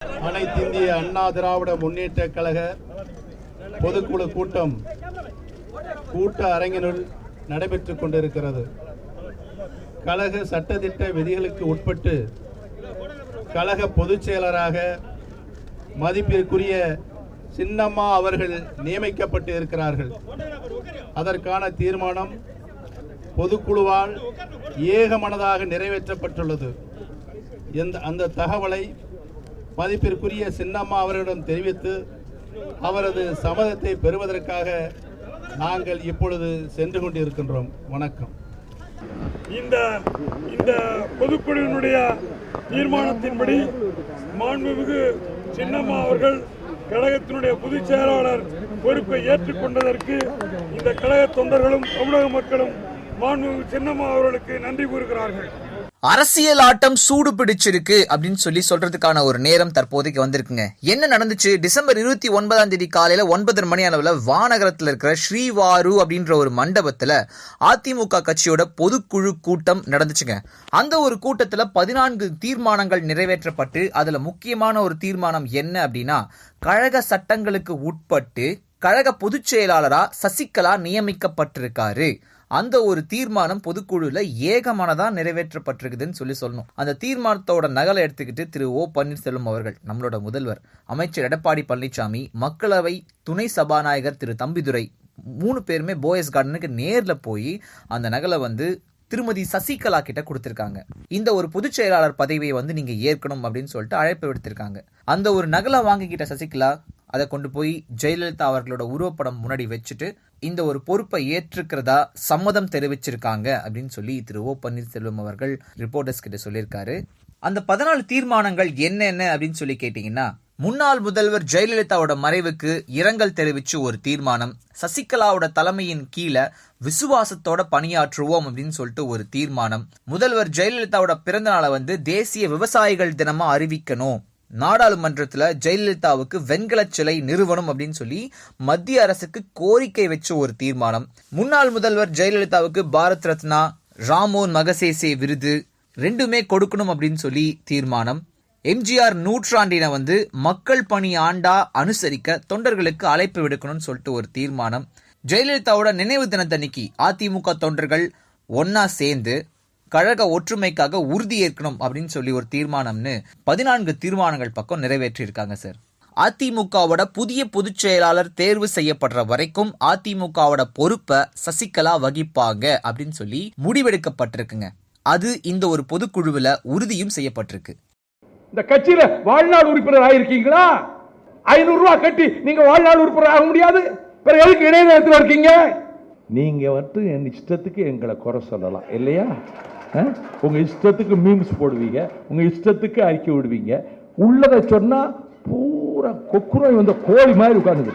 அனைத்து இந்திய அண்ணா திராவிட முன்னேற்ற கழக பொதுக்குழு கூட்டம் கூட்ட அரங்கினுள் நடைபெற்றுக் கொண்டிருக்கிறது. கழக சட்டத்திட்ட விதிகளுக்கு உட்பட்டு கழக பொதுச் செயலராக மதிப்பிற்குரிய சின்னம்மா அவர்கள் நியமிக்கப்பட்டு இருக்கிறார்கள். அதற்கான தீர்மானம் பொதுக்குழுவால் ஏகமனதாக நிறைவேற்றப்பட்டுள்ளது. அந்த தகவலை மதிப்பிற்குரிய சின்னம்மா அவர்களிடம் தெரிவித்து அவரது சம்மதத்தை பெறுவதற்காக நாங்கள் இப்பொழுது சென்று கொண்டிருக்கின்றோம். வணக்கம். இந்த பொதுக்குழுவினுடைய தீர்மானத்தின்படி மாண்புமிகு சின்னம்மா அவர்கள் கழகத்தினுடைய பொதுச் செயலாளர் பொறுப்பை ஏற்றுக்கொண்டதற்கு இந்த கழக தொண்டர்களும் தமிழக மக்களும் மாண்புமிகு சின்னம்மா அவர்களுக்கு நன்றி கூறுகிறார்கள். அரசியல் ஆட்டம் சூடு பிடிச்சிருக்கு அப்படின்னு சொல்றதுக்கான ஒரு நேரம் தற்போதைக்கு வந்திருக்குங்க. என்ன நடந்துச்சு? டிசம்பர் 29 காலையில 9 மணி அளவுல வானகரத்தில் இருக்கிற ஸ்ரீவாரு அப்படின்ற ஒரு மண்டபத்துல அதிமுக கட்சியோட பொதுக்குழு கூட்டம் நடந்துச்சுங்க. அந்த ஒரு கூட்டத்துல 14 தீர்மானங்கள் நிறைவேற்றப்பட்டு அதுல முக்கியமான ஒரு தீர்மானம் என்ன அப்படின்னா, கழக சட்டங்களுக்கு உட்பட்டு கழக பொதுச் செயலாளரா சசிகலா நியமிக்கப்பட்டிருக்காரு. அந்த ஒரு தீர்மானம் பொதுக்குழுல ஏகமனதா நிறைவேற்றப்பட்டிருக்குதுன்னு சொல்லணும். அந்த தீர்மானத்தோட நகலை எடுத்துக்கிட்டு திரு ஓ பன்னீர்செல்வம் அவர்கள், நம்மளோட முதல்வர் அமைச்சர் எடப்பாடி பழனிசாமி, மக்களவை துணை சபாநாயகர் திரு தம்பிதுரை 3 பேருமே போயஸ் கார்டனுக்கு நேர்ல போய் அந்த நகலை திருமதி சசிகலா கிட்ட கொடுத்திருக்காங்க. இந்த ஒரு பொதுச் செயலாளர் பதவியை நீங்க ஏற்கணும் அப்படின்னு சொல்லிட்டு அழைப்பு விடுத்திருக்காங்க. அந்த ஒரு நகலை வாங்கிக்கிட்ட சசிகலா அதை கொண்டு போய் ஜெயலலிதா அவர்களோட உருவப்படம் முன்னாடி வச்சுட்டு இந்த ஒரு பொறுப்பை ஏற்றுக்கிறதா சம்மதம் தெரிவிச்சிருக்காங்க அப்படின்னு சொல்லி திரு ஓ பன்னீர்செல்வம் அவர்கள் ரிப்போர்ட்டர்ஸ் கிட்ட சொல்லியிருக்காரு. அந்த 14 தீர்மானங்கள் என்னென்ன அப்படின்னு சொல்லி கேட்டீங்கன்னா, முன்னாள் முதல்வர் ஜெயலலிதாவோட மறைவுக்கு இரங்கல் தெரிவிச்சு ஒரு தீர்மானம், சசிகலாவோட தலைமையின் கீழே விசுவாசத்தோட பணியாற்றுவோம் அப்படின்னு சொல்லிட்டு ஒரு தீர்மானம், முதல்வர் ஜெயலலிதாவோட பிறந்த நாளை தேசிய விவசாயிகள் தினமா அறிவிக்கணும், நாடாளுமன்றத்துல ஜெயலலிதாவுக்கு வெண்கல சிலை நிறுவனம் அப்படின்னு சொல்லி மத்திய அரசுக்கு கோரிக்கை வச்ச ஒரு தீர்மானம், முன்னாள் முதல்வர் ஜெயலலிதாவுக்கு பாரத் ரத்னா, ராமோன் மகசேசே விருது 2மே கொடுக்கணும் அப்படின்னு சொல்லி தீர்மானம், எம்ஜிஆர் நூற்றாண்டினை மக்கள் பணி ஆண்டா அனுசரிக்க தொண்டர்களுக்கு அழைப்பு விடுக்கணும்னு சொல்லிட்டு ஒரு தீர்மானம், ஜெயலலிதாவோட நினைவு தினத்தன்னைக்கு அதிமுக தொண்டர்கள் ஒன்னா சேர்ந்து கழக ஒற்றுமைக்காக உறுதி ஏற்கணும் அப்படின்னு சொல்லி ஒரு தீர்மானம்னு 14 தீர்மானங்கள் பக்கம் நிறைவேற்றி இருக்காங்க சார். அதிமுகவோட புதிய பொதுச் செயலாளர் தேர்வு செய்யப்படுற வரைக்கும் அதிமுகவோட பொறுப்பை சசிகலா வகிப்பாங்க அப்படின்னு சொல்லி முடிவெடுக்கப்பட்டிருக்குங்க. அது இந்த ஒரு பொதுக்குழுவில் உறுதியும் செய்யப்பட்டிருக்கு. இந்த கட்சியில வாழ்நாள் உறுப்பினர் ஆயிருக்கீங்களா? 500 ரூபாய் கட்டி நீங்க வாழ்நாள் உறுப்பினர் ஆக முடியாது. பிறகு எதுக்கு இடைநேரத்தில் இருக்கீங்க? நீங்க என் இஷ்டத்துக்கு எங்களை குறை சொல்லலாம் இல்லையா? உங்க இஷ்டத்துக்கு மீம்ஸ் போடுவீங்க, உங்க இஷ்டத்துக்கு அறிக்கை விடுவீங்க. உள்ளதை சொன்னா பூரா கொக்குரோய் கோழி மாதிரி உட்கார்ந்து